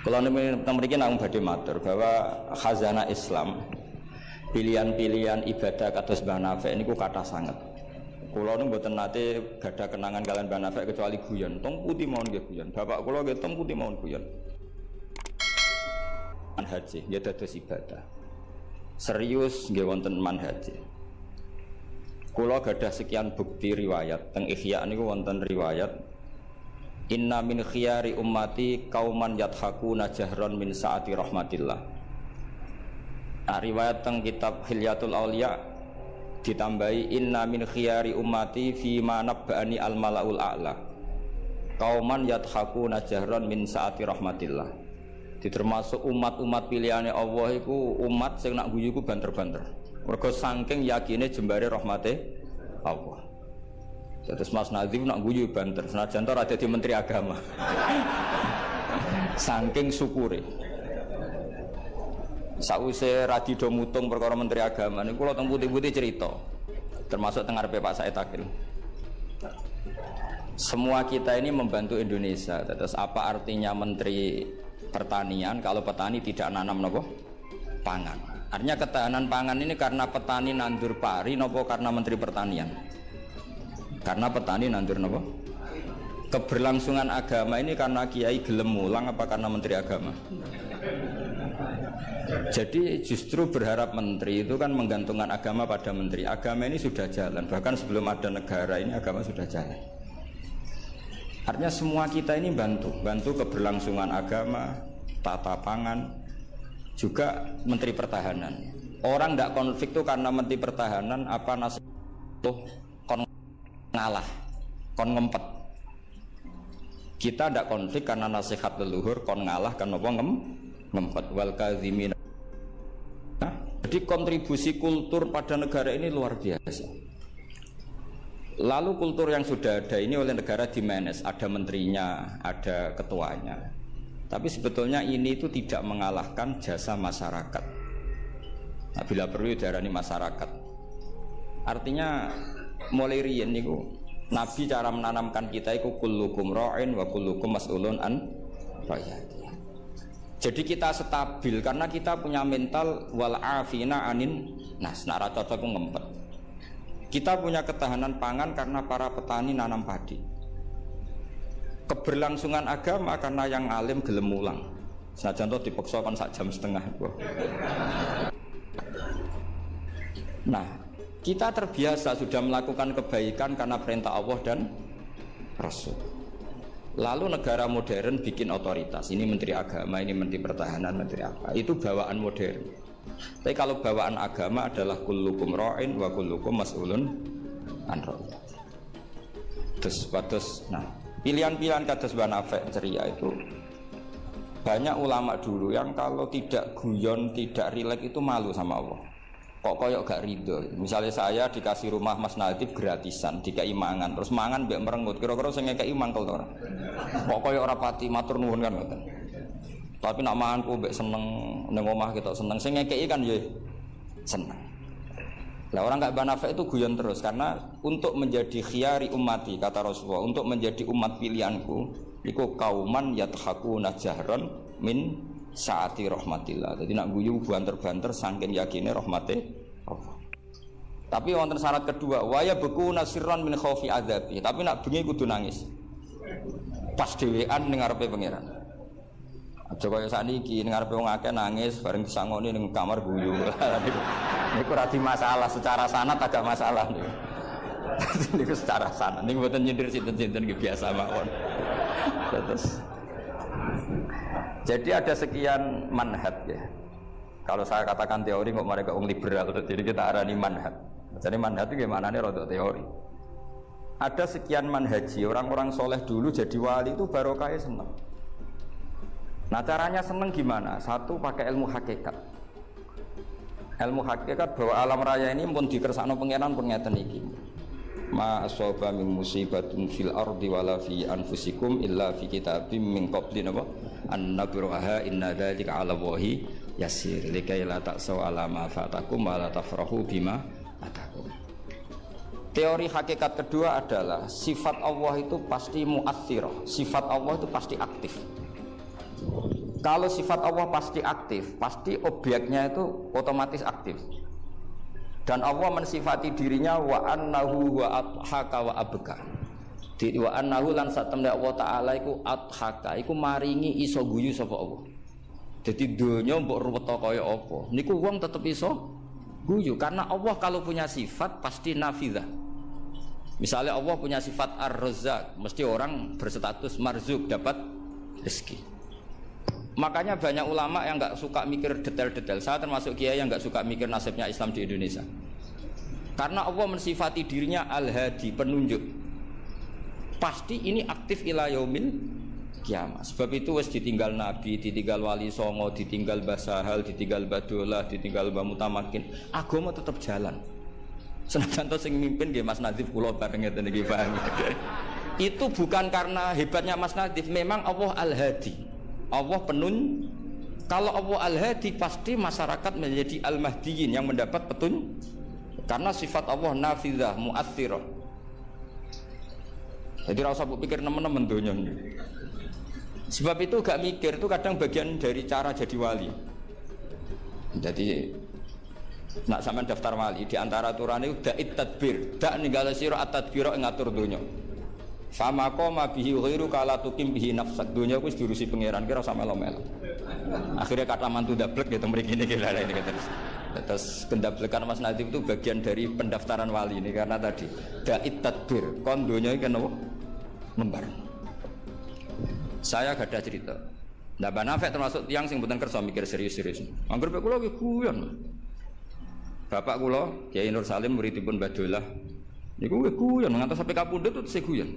Kalau memiliki namun badhe matur bahwa khazanah Islam, pilihan-pilihan ibadah kados Mbah Nafek niku kathah sanget. Kula nu mboten nate gadah kenangan kalian Mbah Nafek kecuali guyon. Tong putih mawon nggih guyon. Bapak kula nggih tong putih mawon guyon. Manhaj nggih dados ibadah. Serius nggih wonten manhaj. Kula gadah sekian bukti riwayat teng Ihya niku wonten riwayat inna min khiyari ummati kauman yadhakuna jahron min saati rahmatillah. Nah, riwayat teng kitab Hilyatul Auliya ditambahi inna min khiyari ummati fi ma nabba'ani al malaul a'la kauman yadhakuna jahron min saati rahmatillah. Termasuk umat-umat pilihane Allah iku umat sing nak guyu iku banter-banter. Mergo saking yakine jembare rahmate Allah. Terus Mas Nazim nak guyu banter, senajan to ora dadi menteri agama. Saking syukure. Sause radido mutung perkara menteri agama niku kula teng putih-putih cerita. Termasuk teng ngarepe Pak Said Akil. Semua kita ini membantu Indonesia. Terus apa artinya menteri pertanian kalau petani tidak nanam nopo? Pangan. Artinya ketahanan pangan ini karena petani nandur pari nopo karena menteri pertanian? Karena petani nandur nopo? Keberlangsungan agama ini karena kiai gelem mulang apa karena menteri agama? Jadi justru berharap menteri itu kan menggantungkan agama pada menteri. Agama ini sudah jalan, bahkan sebelum ada negara ini agama sudah jalan. Artinya semua kita ini bantu keberlangsungan agama, tata pangan, juga menteri pertahanan. Orang tidak konflik itu karena menteri pertahanan apa nasib tuh ngalah, kon ngempet. Kita tidak konflik karena nasihat leluhur, kon ngalah kan apa ngempet. Wal kadzimin. Nah, jadi kontribusi kultur pada negara ini luar biasa. Lalu kultur yang sudah ada ini oleh negara dimanage, ada menterinya, ada ketuanya. Tapi sebetulnya ini itu tidak mengalahkan jasa masyarakat. Nah, bila perlu diarani masyarakat. Artinya mulai riyen niku Nabi cara menanamkan kita iku kullukum ra'in wa kullukum mas'ulun an ra'iyati. Jadi kita stabil karena kita punya mental wal afina anin nas, nak ra cocok ku ngempet. Kita punya ketahanan pangan karena para petani nanam padi. Keberlangsungan agama karena yang alim gelem mulang. Sajan to dipaksa kon sak jam setengah. Nah, kita terbiasa sudah melakukan kebaikan karena perintah Allah dan Rasul. Lalu negara modern bikin otoritas. Ini menteri agama, ini menteri pertahanan, menteri apa. Itu bawaan modern. Tapi kalau bawaan agama adalah kullukum ra'in wa kullukum mas'ulun an ra'iyati. Terus, nah, pilihan-pilihan kados Mbah Nafek ceria itu banyak ulama dulu yang kalau tidak guyon, tidak rileks itu malu sama Allah. Kok koyok gak ridho. Misalnya saya dikasih rumah Mas Nadif gratisan, dikai mangan, terus mangan mbek merengut, kira-kira sing ngekeki mangkel to ora? Kok koyok ora pati matur nuwun kan ngoten. Tapi nak manganku mbek seneng ning omah kita seneng, sing ngekeki kan ya seneng. Lah orang gak Mbah Nafek itu guyon terus karena untuk menjadi khiyari ummati kata Rasulullah, untuk menjadi umat pilihanku iku kauman yathakuna jahron min saati rahmatillah. Jadi nak guyu banter-banter saking yakine rahmate Allah. Tapi wonten syarat kedua, waya beku nasirran min khaufi adzabi. Tapi nak bengi kudu nangis. Pas dhewean ning ngarepe pangeran. Aja kaya sakniki ning ngarepe wong akeh nangis bareng disangoni ning kamar guyu. Niku ora di masalah secara sanad agak masalah niku. Niku secara sanad niku mboten nyindir sinten-sinten nggih biasa mawon. Terus jadi ada sekian manhaj ya. Kalau saya katakan teori kok mereka orang liberal, jadi kita arani manhaj. Jadi manhaj itu gimana nih rodok teori. Ada sekian manhaji, orang-orang soleh dulu jadi wali itu barokahnya seneng. Nah caranya seneng gimana? Satu pakai ilmu hakikat. Ilmu hakikat bahwa alam raya ini pun dikersakno pengenan pun ngeten iki. Ma asaba min musibatin fil ardi wala fi anfusikum illa fi kitabim min qabli an nabraha inna dzalika 'ala Allahi yasir likai la ta'sau 'ala ma fatakum wa la tafrahu bima atakum. Teori hakikat kedua adalah sifat Allah itu pasti mu'athirah, sifat Allah itu pasti aktif. Kalau sifat Allah pasti aktif, pasti objeknya itu otomatis aktif. Dan Allah mensifati dirinya wa annahu wa adhaka wa abka. Di wa annahu lan satemne Allah taala iku adhaka, iku maringi iso guyu sapa Allah. Jadi donya mbok ruwet kaya apa, niku wong tetep iso guyu karena Allah kalau punya sifat pasti nafidzah. Misalnya Allah punya sifat ar-razzaq, mesti orang berstatus marzuk dapat rezeki. Makanya banyak ulama yang nggak suka mikir detail-detail. Saya termasuk kiai yang nggak suka mikir nasibnya Islam di Indonesia. Karena Allah mensifati dirinya al-hadi, penunjuk. Pasti ini aktif ila yaumil kiamat. Sebab itu wis ditinggal Nabi, ditinggal Wali Songo, ditinggal Mbah Sahal, ditinggal Mbah Dolah, ditinggal Mbah Mutamakin. Agama tetap jalan. Senajan to sing mimpin nggih Mas Nadif kula bareng ngeten iki paham. Itu bukan karena hebatnya Mas Nadif, memang Allah al-hadi. Allah kalau Allah al-hadi pasti masyarakat menjadi al-mahdiyin yang mendapat petun karena sifat Allah nafidzah mu'athirah. Jadi rasa pikir nemen-nemen donya. Sebab itu gak mikir itu kadang bagian dari cara jadi wali. Jadi nak sampean daftar wali di antara aturan itu da'it tadbir, dak ninggale sira at-tadbira ngatur donya. Fama qoma bihi ghairu kala tukim bihi nafsak. Dunya wis diurusi pangeran kira sama melo-melo. Akhirnya kata mantu dablek gitu mriki niki lha ini terus. Terus kendablekan Mas Nadif itu bagian dari pendaftaran wali ini karena tadi da'it tadbir kon dunya iki kenapa lembar. Saya gak ada cerita. Nah, Mbak Nafek termasuk tiang sing mboten kersa mikir serius-serius. Angger pek kula ki guyon. Bapak kula Kiai Nur Salim muridipun Mbah Dolah. Niku guyon ngantos sampai kapundhut itu tesih guyon.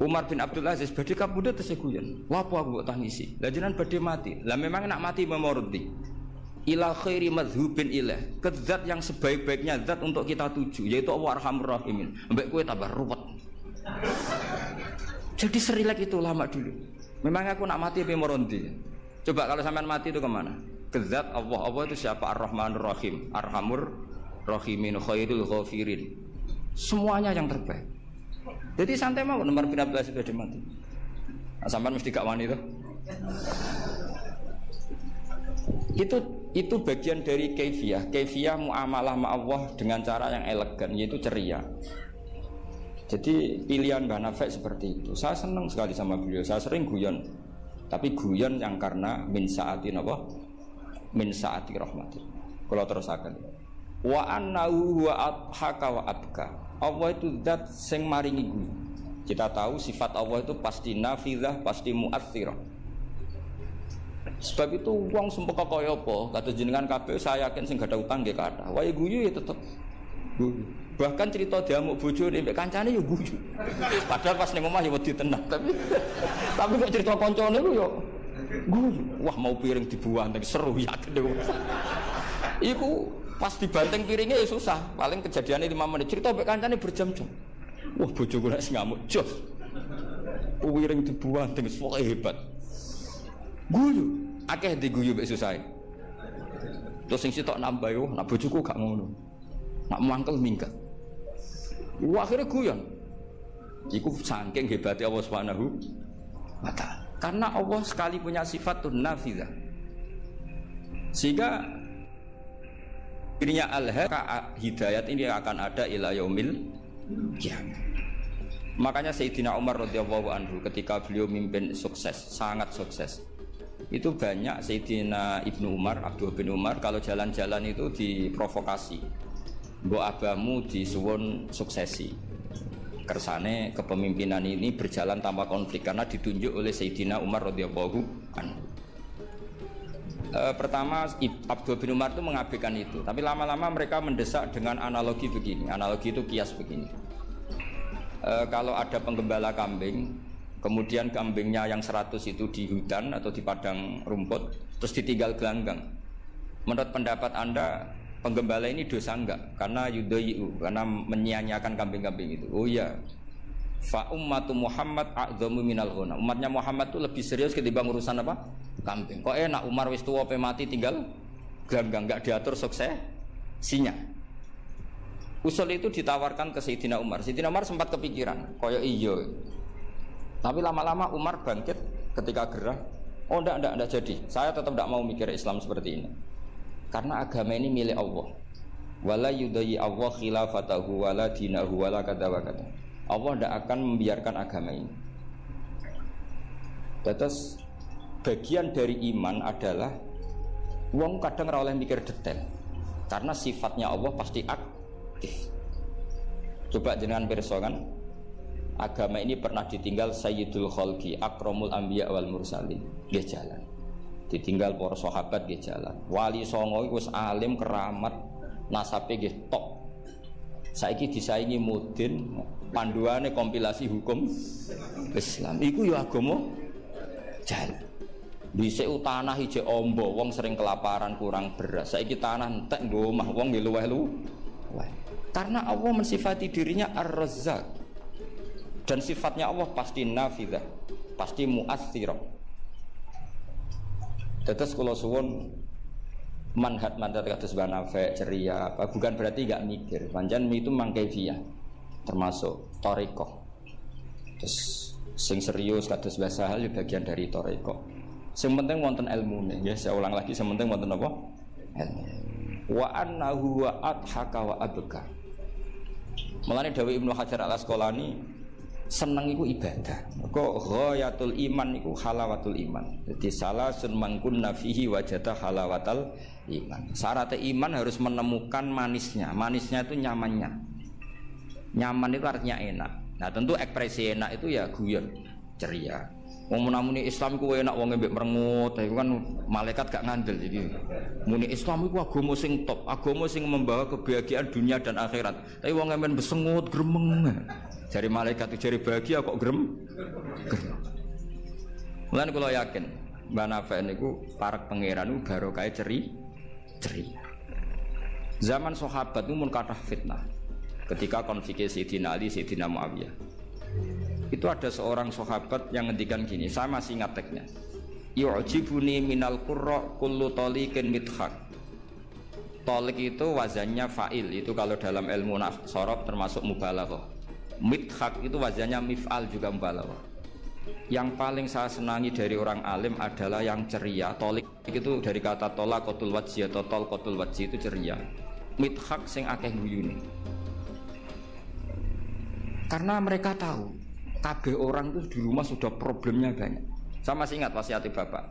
Umar bin Abdul Aziz badhe kapundhut tesih guyon. Lapo aku kok tangisi? Lah jenengan badhe mati. Lah memang nak mati memoroti. Ila khairi madhubin ilah. Ke zat yang sebaik-baiknya zat untuk kita tuju yaitu Allah Arhamur Rahimin. Mbek kowe tambah ruwet. Jadi serilek itu ulama dulu. Memang aku nak mati memoroti. Coba kalau sampean mati itu kemana? Ke zat Allah. Allah itu siapa? Ar-Rahmanur Rahim. Arhamur Rahimin khairul ghafirin. Semuanya yang terbaik. Jadi santai mau nomor bin Abdul Aziz sudah mati. Nah, sampean mesti gak wani itu. Itu bagian dari kaifiyah muamalah ma Allah dengan cara yang elegan yaitu ceria. Jadi pilihan Mbah Nafek seperti itu. Saya senang sekali sama beliau. Saya sering guyon. Tapi guyon yang karena min sa'atin apa? Min sa'ati rahmati. Kalau terusakan. Wa annahu wa adhaka wa abka. Allah itu zat sing maringi guyu. Kita tahu sifat Allah itu pasti nafidzah, pasti mu'athirah. Sebab itu wong sumpah kaya apa? Kata jenengan kabeh saya yakin sing gak ada utang nggih kathah. Wae guyu ya tetep guyu. Bahkan cerita diamuk bojone mek kancane ya guyu. Padahal pas ning omah ya wedi tenan, tapi kok cerita kancane ku ya guyu. Wah mau piring dibuang seru yakin. Iku pas dibanteng piringnya ya susah, paling kejadiannya 5 menit. Cerita mbek kancane berjam-jam. Wah bojoku nek ngamuk jos. Piring dibuang dengan pokoke hebat. Guyu, akeh diguyu mbek susah. Terus sing sitok nambah yo, nak bojoku gak ngono. Nak mangkel minggat. Wah akhirnya guyon. Iku saking hebatnya Allah Subhanahu wa ta'ala. Karena Allah sekali punya sifat nafidzah. Sehingga dirinya hidayat ini akan ada ila yaumil kiamat. Makanya Sayyidina Umar radhiyallahu anhu ketika beliau mimpin sukses, sangat sukses. Itu banyak Sayyidina Ibnu Umar, Abdullah bin Umar kalau jalan-jalan itu diprovokasi. Mbok abamu disuwun suksesi. Kersane kepemimpinan ini berjalan tanpa konflik karena ditunjuk oleh Sayyidina Umar radhiyallahu anhu. Pertama Abdul bin Umar itu mengabaikan itu, tapi lama-lama mereka mendesak dengan analogi begini. Analogi itu kias begini. Kalau ada penggembala kambing, kemudian kambingnya yang 100 itu di hutan atau di padang rumput, terus ditinggal gelanggang. Menurut pendapat Anda, penggembala ini dosa enggak? Karena yudhayu, karena menyia-nyiakan kambing-kambing itu. Oh iya. Fa ummatu Muhammad a'dhamu minal ghunam. Umatnya Muhammad itu lebih serius ketimbang urusan apa? Kambing. Kok enak Umar wis tuwa pe mati tinggal gelanggang enggak diatur suksesinya. Usul itu ditawarkan ke Sayyidina Umar. Sayyidina Umar sempat kepikiran, koyo iya. Tapi lama-lama Umar bangkit ketika gerah, oh enggak jadi. Saya tetap tidak mau mikir Islam seperti ini. Karena agama ini milik Allah. Wala yudayyi Allah khilafatahu wala dinahu wala kata wa kata. Allah tidak akan membiarkan agama ini. Terus bagian dari iman adalah wong kadang ora oleh mikir detail. Karena sifatnya Allah pasti aktif. Coba jenengan pirsa kan, agama ini pernah ditinggal Sayyidul Khalqi, Akramul Anbiya wal Mursalin, nggih jalan. Ditinggal para sahabat nggih jalan. Wali songo iku wis alim keramat, nasabe nggih top. Saiki disaingi mudin, panduane kompilasi hukum Islam. Iku ya agama jalan. Dhisik tanah ijek ombo, wong sering kelaparan kurang beras. Saiki tanah entek nggo omah wong nggih luweh-luweh. Karena Allah mensifati dirinya Ar-Razzaq. Dan sifatnya Allah pasti nafidah, pasti mu'athirah. Tetes kula suwun manhat kados banafe ceria apa bukan berarti enggak mikir. Pancen itu mangkaifiyah. Termasuk thariqah. Terus sing serius kados bahasa hal bagian dari thariqah. Sing penting wonten ilmune. Ya saya ulang lagi, sing penting wonten apa? Ilmu. Wa annahu wa adhaka wa abka. Mulane dawuh Ibnu Hajar Al-Asqalani seneng iku ibadah. Kok ghayatul iman iku halawatul iman. Jadi salasun mangkunna fihi wajada halawatal iman. Syarat iman harus menemukan manisnya. Manisnya itu nyamannya. Nyaman itu artinya enak. Nah, tentu ekspresi enak itu ya guyon, ceria. Wong menamuni Islam ku enak wong mbek merengut, itu kan malaikat gak ngandel iki. Muni Islam iku agama sing top, agama sing membawa kebahagiaan dunia dan akhirat. Tapi wong men besengut gremeng. Jari malaikat itu jari bahagia kok grem. Mulane kula yakin Mbah Nafi niku parek pangeran niku barokah ceria. Zaman sahabat itu mun kathah fitnah. Ketika konflik Sayyidina Ali, Sayyidina Muawiyah. Itu ada seorang sahabat yang ngendikan gini, saya masih ingat teksnya. Yu'jibuni minal qurra kullu taliqin mithaq. Talik itu wazannya fa'il, itu kalau dalam ilmu sorof termasuk mubalaghah. Mithaq itu wazannya mif'al juga mubalaghah. Yang paling saya senangi dari orang alim adalah yang ceria. Talik itu dari kata tolaqatul wajhi atau talqatul wajhi itu ceria. Mithaq sing akeh guyune. Karena mereka tahu kabeh orang itu di rumah sudah problemnya banyak. Saya masih ingat wasiat bapak.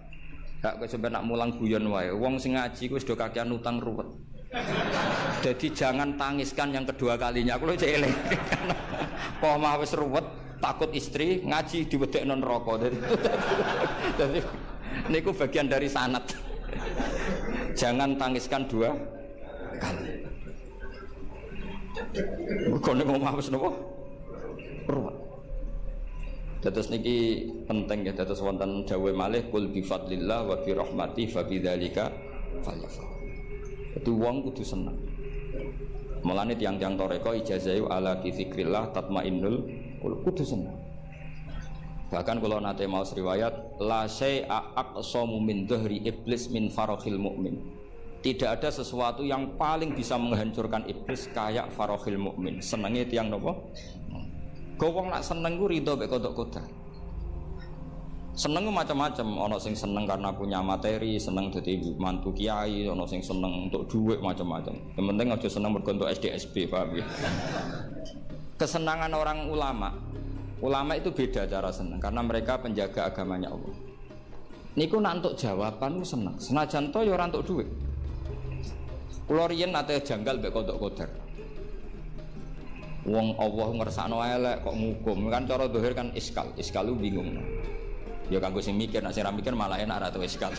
Gak coba nak mulang guyon wae. Wong sing ngaji ku sudah kakean utang ruwet. Jadi jangan tangiskan yang kedua kalinya. Aku lho cek eling. Kok mah wis ruwet, takut istri ngaji diwedekno neraka. Jadi niku bagian dari sanad. Jangan tangiskan dua kali. Kok nek omah wis napa? Ruwet. Dados niki penting ya, dados wonten dawuh malih kul bi fadlillah wa bi rahmati fa bidzalika falyafrah. Itu wong kudu seneng. Mulane tiang-tiang toreko ijazahu ala bi dzikrillah tatmainnul kudu seneng. Bahkan kalau nate mau riwayat la syai'a aqsamu min dhahri iblis min farahil mukmin. Tidak ada sesuatu yang paling bisa menghancurkan iblis kayak farahil mukmin. Senenge tiang nopo? Wong nak seneng ku rido mek kodok-kodok. Seneng ku macam-macam, ana sing seneng karena punya materi, seneng dadi mantu kiai, ana sing seneng untuk duit macam-macam. Yang penting aja seneng mergo untuk SDSB, paham ya. Kesenangan orang ulama itu beda cara seneng karena mereka penjaga agamanya Allah. Niku nak untuk jawaban ku seneng. Senajan to ya ora untuk duit. Kula riyen nate janggal mek kodok-kodok. Wong Allah ngersakno elek kok ngukum kan cara zahir kan iskal lu bingung. Ya kanggo sing mikir, nek sing ra mikir malah enak ra tau iskal.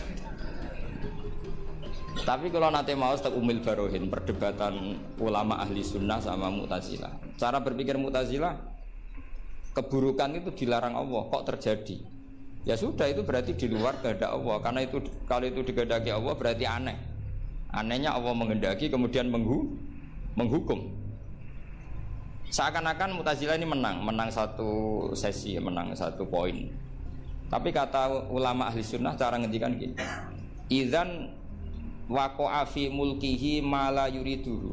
Tapi kalau nate mau tak umil barohin perdebatan ulama ahli sunnah sama Mu'tazilah. Cara berpikir Mu'tazilah, keburukan itu dilarang Allah, kok terjadi? Ya sudah, itu berarti di luar kehendak Allah. Karena itu kalau itu dikehendaki Allah berarti aneh. Anehnya Allah menghendaki kemudian menghukum. Seakan-akan Mu'tazilah ini menang satu sesi, menang satu poin. Tapi kata ulama ahli sunnah cara ngendikan gini, idzan waqa'a fi mulkihi ma la yuriduhu.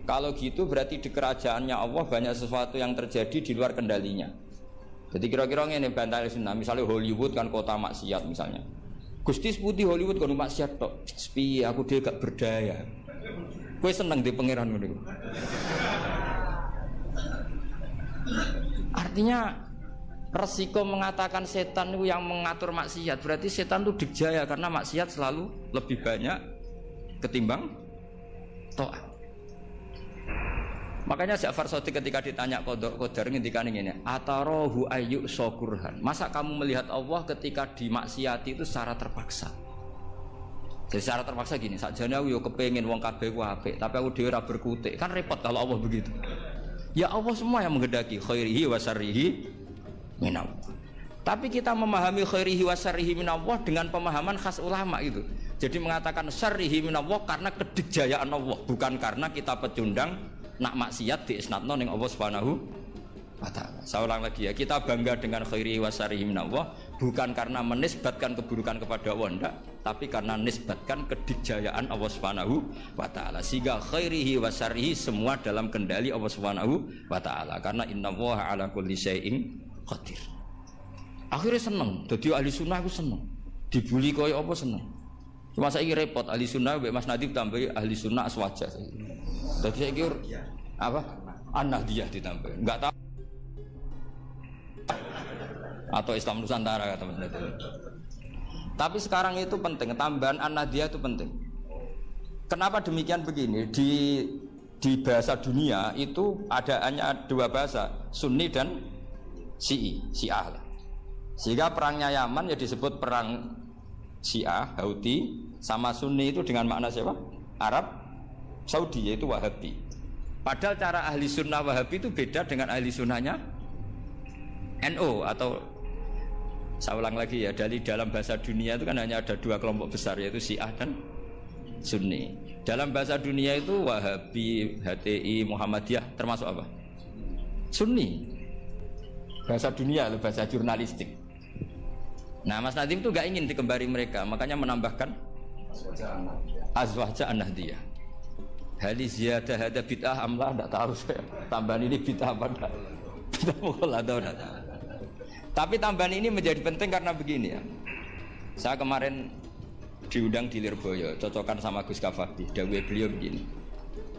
Kalau gitu berarti di kerajaannya Allah banyak sesuatu yang terjadi di luar kendalinya. Jadi kira-kira ngene bantah Sunnah, misalnya Hollywood kan kota maksiat misalnya. Gusti putih Hollywood kan maksiat tok. Sepi aku dhewe gak berdaya. Kowe seneng di pangeran ngono iku. Artinya resiko mengatakan setan itu yang mengatur maksiat, berarti setan itu dikjaya karena maksiat selalu lebih banyak ketimbang taat. Makanya Ja'far Shadiq ketika ditanya Qadar ngendikan ini, atarahu ayyuk sokurhan. Masa kamu melihat Allah ketika dimaksiati itu secara terpaksa? Jadi secara terpaksa gini, sakjane aku yo kepengin wong kabeh ku apik, tapi aku dhewe ora berkutik. Kan repot kalau Allah begitu. Ya Allah semua yang menghendaki khairihi wa syarrihi minallah. Tapi kita memahami khairihi wa syarrihi minallah dengan pemahaman khas ulama itu. Jadi mengatakan syarrihi minallah karena kedikjayaan Allah, bukan karena kita pecundang nak maksiat diisnadno ning Allah Subhanahu wa taala. Saya ulang lagi ya, kita bangga dengan khairihi wa syarrihi minallah bukan karena menisbatkan keburukan kepada Allah enggak, tapi karena nisbatkan kedikjayaan Allah Subhanahu wa taala. Sehingga khairihi wa syarrihi semua dalam kendali Allah Subhanahu wa taala karena innallaha ala kulli syai'in qadir. Akhirnya seneng, dadi ahli sunnah aku seneng. Dibuli koyo apa seneng. Cuma saiki repot ahli sunnah mbek Mas Nadif tambahi ahli sunnah aswaja. Dadi saiki apa? An-Nahdiyah ditambah. Enggak tahu atau Islam Nusantara kata Mas Nadif. Tapi sekarang itu penting, tambahan An-Nahdiyah itu penting. Kenapa demikian begini? Di bahasa dunia itu hanya dua bahasa, Sunni dan Syiah lah. Sehingga perangnya Yaman ya disebut perang Syiah, Houthi, sama Sunni itu dengan makna siapa? Arab Saudi, yaitu Wahabi. Padahal cara ahli sunnah Wahabi itu beda dengan ahli sunnahnya NO atau saya ulang lagi ya, dari dalam bahasa dunia itu kan hanya ada dua kelompok besar, yaitu Syiah dan Sunni. Dalam bahasa dunia itu Wahabi, HTI, Muhammadiyah termasuk apa? Sunni. Bahasa dunia itu bahasa jurnalistik. Nah Mas Nadim itu gak ingin dikembari mereka, makanya menambahkan Azwaja An-Nahdiyah. Hali ziyadah hada bid'ah amlah, tidak tahu saya. Tambahan ini bid'ah apa enggak? Kita pukul atau enggak. Tapi tambahan ini menjadi penting karena begini ya. Saya kemarin diundang di Lirboyo, cocokan sama Gus Kafati. Dawuh beliau begini.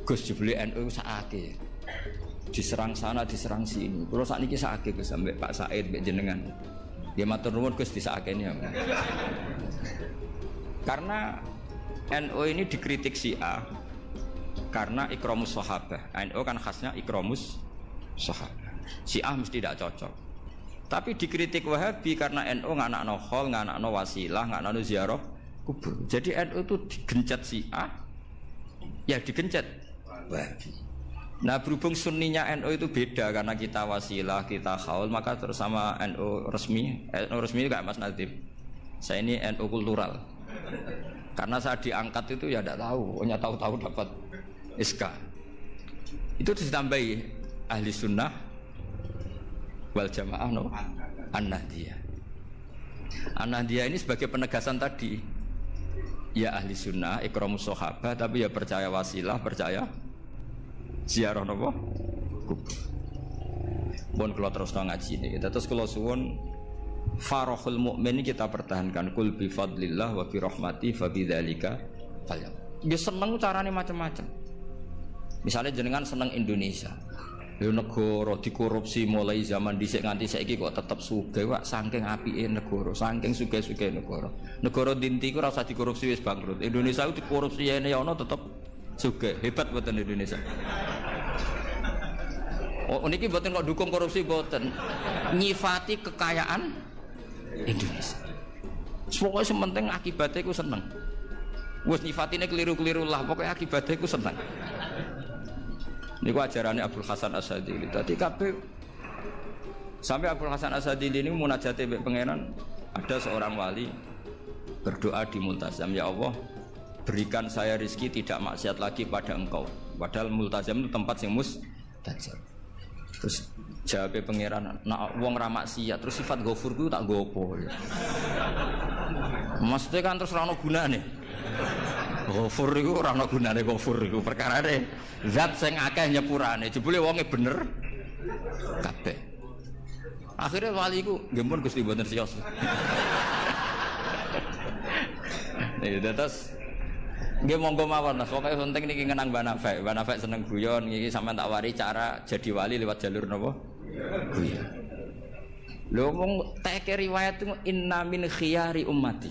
Gus jebule NU sakake. Diserang sana, diserang sini. Kalau saat ini sakake Gus sampai Pak Said, mbek jenengan. Dia matur nuwun Gus disakeni ya. Karena NU ini dikritik Syiah karena ikramus sahabah. NU kan khasnya ikramus sahabah. Syiah mesti tidak cocok. Tapi dikritik Wahabi karena NU nganakno khol, nganakno wasilah, nganakno ziarah kubur. Jadi NU itu digencet Syiah, ya digencet Wahabi. Nah berhubung sunninya NU itu beda karena kita wasilah, kita khaul, maka terus sama NU resmi kayak Mas Nadif. Saya ini NU kultural. Karena saya diangkat itu ya tidak tahu, hanya tahu-tahu dapat SK. Itu ditambahi ahli sunnah wal jamaah no An-Nahdiyah. An-Nahdiyah ini sebagai penegasan tadi. Ya ahli sunnah, ikramus sahabah, tapi ya percaya wasilah, percaya ziarah nopo kubur. Bon kula terus ngaji niki. Terus kula suwun farahul mukmin kita pertahankan kul bi fadlillah wa bi rahmati fa bidzalika falyam. Nggih seneng carane macam-macam. Misalnya jenengan seneng Indonesia. Lho negara dikorupsi mulai zaman dhisik nganti saiki kok tetep sugih wae saking apike negara, saking sugih-sugih negara. Negara dinti ku ora usah dikorupsi wis bangkrut. Indonesia itu dikorupsi ene ana tetep sugih. Hebat mboten Indonesia. Oh niki mboten kok dukung korupsi mboten. Nyifati kekayaan Indonesia. Pokoke sementing akibatnya ku seneng. Wis nyifatine keliru-keliru lah, pokoke akibatnya ku seneng. Niku ajarannya Abdul Hasan As-Sadili. Tadi kabeh sampai Abdul Hasan As-Sadili ini munajate mbek pangeran, ada seorang wali berdoa di multazam, ya Allah, berikan saya rezeki tidak maksiat lagi pada Engkau. Padahal multazam itu tempat yang mustajab. Terus jawab pangeran, nak wong ra maksiat, terus sifat ghafur ku tak gopo. Maksudnya kan terus ora ono gunane. Ghafur iku ora ana gunane ghafur iku perkarane zat sing akeh nyepurane jebule wonge bener kabeh. Akhirnya wali ku gempon Gusti mboten siyos. Ya terus nggih monggo mawon Mas, pokoke penting niki ngenang Mbak Nafek seneng guyon iki sampean tak wari cara jadi wali lewat jalur napa? Guyon. Lho mung teke riwayat itu inna min khiyari ummati.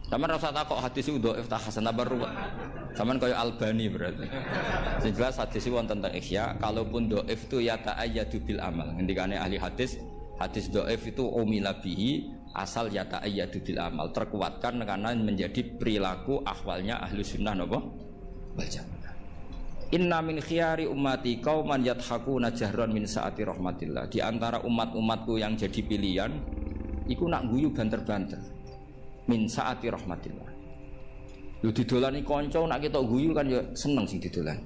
Sampeyan rasa takok hadis itu dhaif ta hasan baru. Sampeyan kaya Albani berarti. Sing jelas hadis itu wonten tentang ihya, kalaupun dhaif itu ya ta'ayyadu bil amal. Ngendikane ahli hadis dhaif itu umila bihi asal ya ta'ayyadu bil amal, terkuatkan karena menjadi perilaku ahwalnya ahlu sunnah napa? Wal jamaah. Inna min khiyari ummati qauman yadhakuna jahran min saati rahmatillah. Di antara umat-umatku yang jadi pilihan iku nak guyu banter-banter min saati rahmatillah. Lu didolani kanca nak ketok guyu kan ya seneng sing didolani.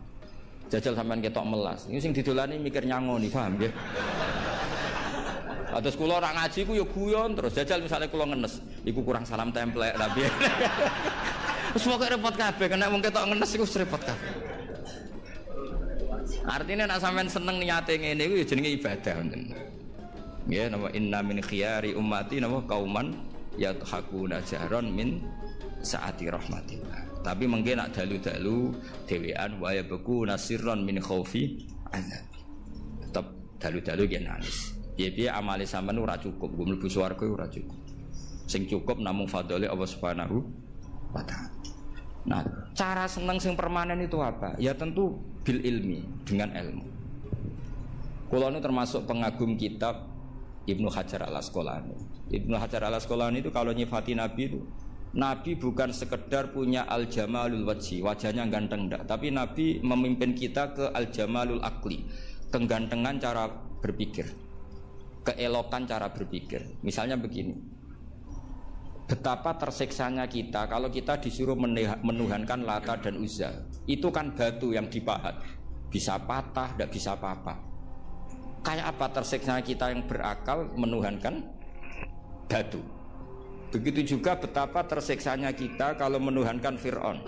Jajal sampean ketok melas. Ini sing didolani mikir nyangoni, paham nggih? Atus kula ora ngaji ku ya guyon terus jajal misalnya kula ngenes, iku kurang salam templek tapi. Wis pokoke repot kabeh kena wong ketok ngenes iku repot kabeh. Artinya nak sampean seneng niate ngene iku ya jenenge ibadah ngoten. Nggih napa inna min khiyari ummati napa kauman yadhakuna jahran min saati rahmatillah. Tapi mungkin nak dalu-dalu dhewean wa yabku nasirron min khaufi azab. Tetep dalu-dalu ki nangis. Piye-piye amale sampean ora cukup, nggo mlebu swarga ora cukup. Sing cukup namung fadhole Allah Subhanahu wa taala. Nah, cara senang sing permanen itu apa? Ya tentu bil ilmi, dengan ilmu. Kula nu termasuk pengagum kitab Ibnu Hajar Al-Asqalani. Ibnu Hajar Al-Asqalani itu kalau nyifati Nabi itu, Nabi bukan sekedar punya al-jamalul wajhi, wajahnya ganteng enggak, tapi Nabi memimpin kita ke al-jamalul akli, kegantengan cara berpikir, keelokan cara berpikir. Misalnya begini. Betapa tersiksanya kita kalau kita disuruh menuhankan Lata dan Uzza. Itu kan batu yang dipahat, bisa patah, tidak bisa apa-apa. Kayak apa tersiksanya kita yang berakal menuhankan batu. Begitu juga betapa tersiksanya kita kalau menuhankan Fir'aun.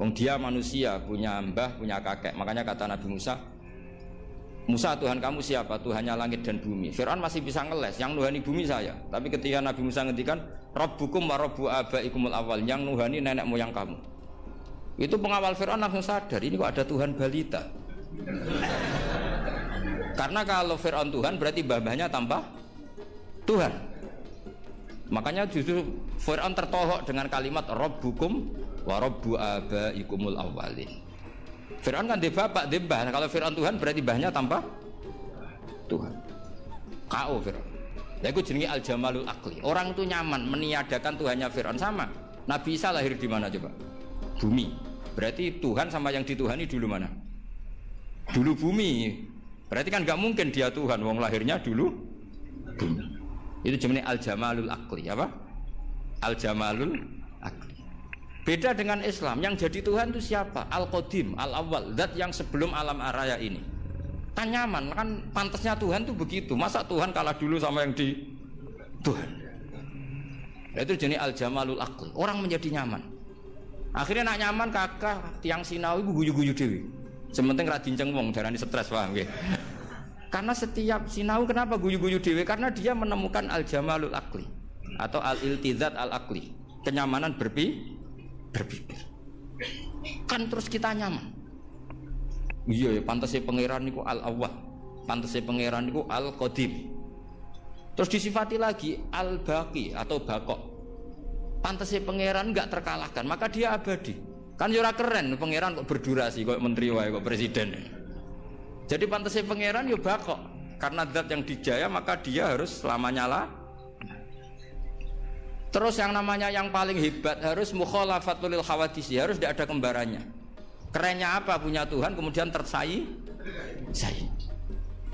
Wong dia manusia, punya mbah, punya kakek. Makanya kata Nabi Musa, Musa Tuhan kamu siapa? Tuhannya langit dan bumi. Fir'aun masih bisa ngeles, yang nuhani bumi saya. Tapi ketika Nabi Musa ngendikan Rabbukum wa rabbu abaikumul awal, yang nuhani nenek moyang kamu. Itu pengawal Fir'aun langsung sadar, ini kok ada Tuhan balita. Karena kalau Fir'aun Tuhan berarti mbah-mbahnya tanpa Tuhan. Makanya justru Fir'aun tertohok dengan kalimat Rabbukum wa rabbu abaikumul awalin. Fir'aun kan dia bapak, dia mbah. Kalau Fir'aun Tuhan berarti mbahnya tanpa Tuhan. K.O. Fir'aun. Ya itu jenenge al-jamalul akli. Orang itu nyaman meniadakan Tuhannya Fir'aun sama. Nabi Isa lahir di mana coba? Bumi. Berarti Tuhan sama yang dituhani dulu mana? Dulu bumi. Berarti kan nggak mungkin dia Tuhan. Wong lahirnya dulu bumi. Itu jenenge al-jamalul akli. Apa? Al-jamalul akli. Beda dengan Islam, yang jadi Tuhan itu siapa? Al-Qadim, Al-Awwal, zat yang sebelum alam raya ini. Kan nyaman, kan pantasnya Tuhan itu begitu. Masa Tuhan kalah dulu sama yang di Tuhan? Itu jenis al-jamalul aqli. Orang menjadi nyaman. Akhirnya nak nyaman kakak tiang sinau ibu guyu-guyu dewi. Sementing radinceng wong darani stres, paham nggih. Karena setiap sinau kenapa guyu-guyu dewi? Karena dia menemukan al-jamalul aqli atau al-iltizat al-aqli, kenyamanan berpikir. Kan terus kita nyaman. Iya ya, pantasnya pangeran niku al-awwal, pantasnya pangeran niku al-qadim. Terus disifati lagi al-baqi atau baqo. Pantasnya pangeran enggak terkalahkan, maka dia abadi. Kan ora keren pangeran kok berdurasi kok menteri wae kok presiden. Jadi pantasnya pangeran yo baqo. Karena zat yang dijaya maka dia harus selamanya lah. Terus yang namanya yang paling hebat harus mukhalafatul khawadisi, harus tidak ada kembarannya. Kerennya apa? Punya Tuhan kemudian tersaing.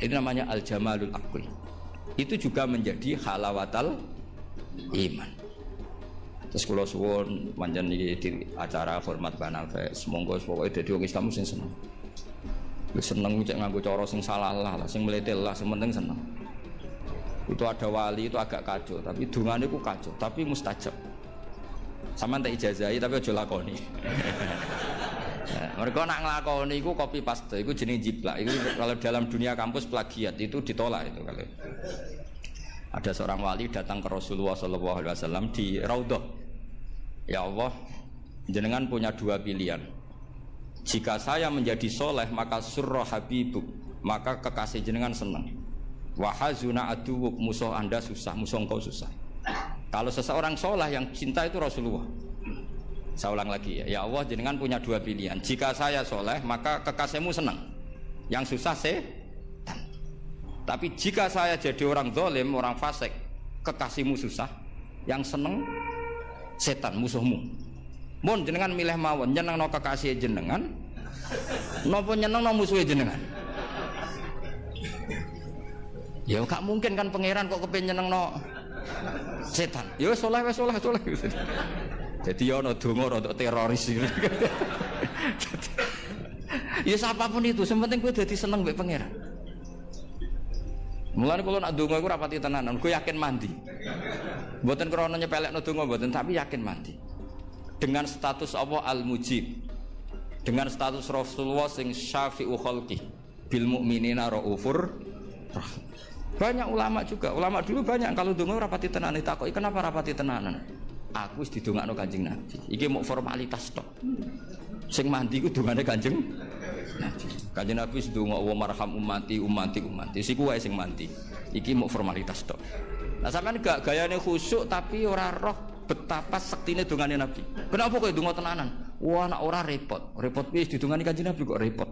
Itu namanya al-jamalul aqli. Itu juga menjadi halawatal iman. Terus kula suwun manjen di acara hormat Banafe, semoga pokoke dadi wong Islam sing seneng. Wis seneng cek nganggo cara sing salah lah, sing meletel lah, sing penting seneng. Itu ada wali itu agak kacau, tapi dungane ku kacau, tapi mustajab. Sama tak ijazahi tapi aja lakoni. Mereka nak ngelakoni iku copy paste, iku jenenge jiplak. Itu kalau dalam dunia kampus plagiat itu ditolak itu kalau. Ada seorang wali datang ke Rasulullah SAW di Raudhah. Ya Allah, jenengan punya dua pilihan. Jika saya menjadi soleh maka surra habibuk, maka kekasih jenengan senang. Wahazuna aduwuk, musuh anda susah, musuh engkau susah. Kalau seseorang soleh yang cinta itu Rasulullah. Saya ulang lagi ya, ya Allah jenengan punya dua pilihan. Jika saya soleh maka kekasihmu senang, yang susah setan. Tapi jika saya jadi orang zalim, orang fasik, kekasihmu susah, yang seneng setan, musuhmu. Mun jenengan milih mawon, nyenengno kekasih jenengan, napa nyenengno musuhe jenengan? Ya gak mungkin kan pangeran kok kepen nyenengno setan. Ya wis saleh wis saleh. Jadi ya ana donga untuk teroris. Ya siapapun itu, sementing kowe dadi seneng mbek pangeran. Mulane kula nak donga iku rapati tenanan, kowe yakin mandi. Mboten krana nyepelekno donga mboten, tapi yakin mandi. Dengan status Allah Al-Mujib, dengan status Rasulullah sing syafi'u khalqi bil mukminina raufur rahim. Banyak ulama juga, ulama dulu banyak kalau donga rapati tenanan ditakoki kenapa rapati tenanan? Aku wis didongakno Kanjeng Nabi. Iki mau formalitas tok. Sing mandi ku dongane Kanjeng Nabi. Kanjeng Nabi wis ndonga wa marham ummati. Siku wae sing mandi. Iki mau formalitas tok. Nah sampean gak gayane khusyuk tapi ora roh betapa sektine dongane Nabi. Kenapa kok donga tenanan? Wah nek ora repot. Repot piye didongani Kanjeng Nabi kok repot.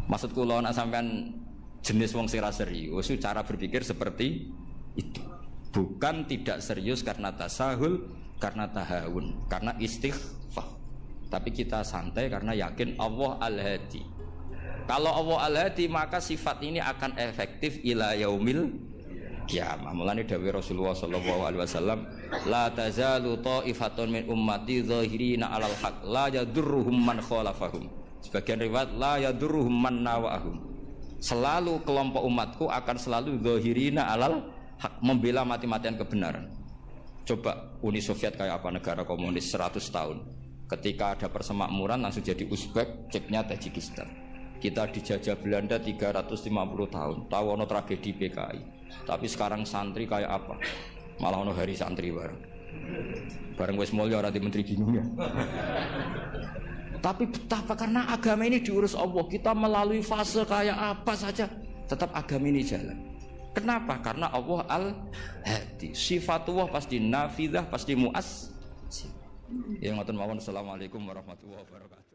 Maksud kula nek sampean jenis wong sing ra serius, cara berpikir seperti itu. Bukan tidak serius karena tasahul, karena tahawun, karena istighfar. Tapi kita santai karena yakin Allah Al-Hadi. Kalau Allah Al-Hadi maka sifat ini akan efektif ila yaumil kiamah. Mulane dawuh Rasulullah SAW, la tazalu ta'ifatun min ummati zahirina 'alal haq la yadurruhum man khalafahum. Sebagian riwayat la yadurruhum man nawa'ahum. Selalu kelompok umatku akan selalu zahirina 'alal hak, membela mati-matian kebenaran. Coba Uni Soviet kayak apa, negara komunis 100 tahun. Ketika ada persemakmuran langsung jadi Uzbek, ceknya Tajikistan. Kita dijajah Belanda 350 tahun. Tahu ono tragedi PKI. Tapi sekarang santri kayak apa? Malah ono hari santri bareng. Bareng wis mulya ora di menteri bingung ya. Tapi betapa karena agama ini diurus Allah, kita melalui fase kayak apa saja tetap agama ini jalan. Kenapa? Karena Allah Al-Hadi. Sifatullah pasti nafidah, pasti muas. Ya ngoten mawon. Assalamualaikum warahmatullahi wabarakatuh.